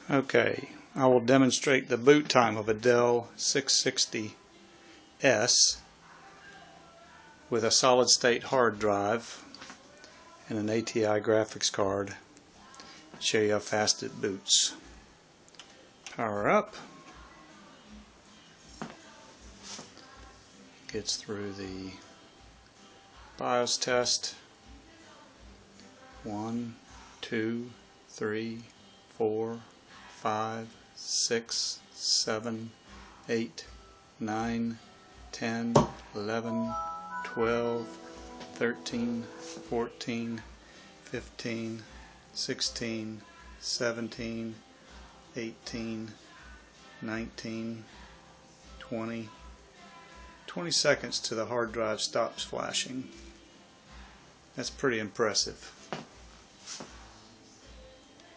Okay, I will demonstrate the boot time of a Dell 660S with a solid state hard drive and an ATI graphics card. Show you how fast it boots. Power up. Gets through the BIOS test. 1, 2, 3, 4, 5, 6, 7, 8, 9, 10, 11, 12, 13, 14, 15, 16, 17, 18, 19, 20 seconds till the hard drive stops flashing. That's pretty impressive.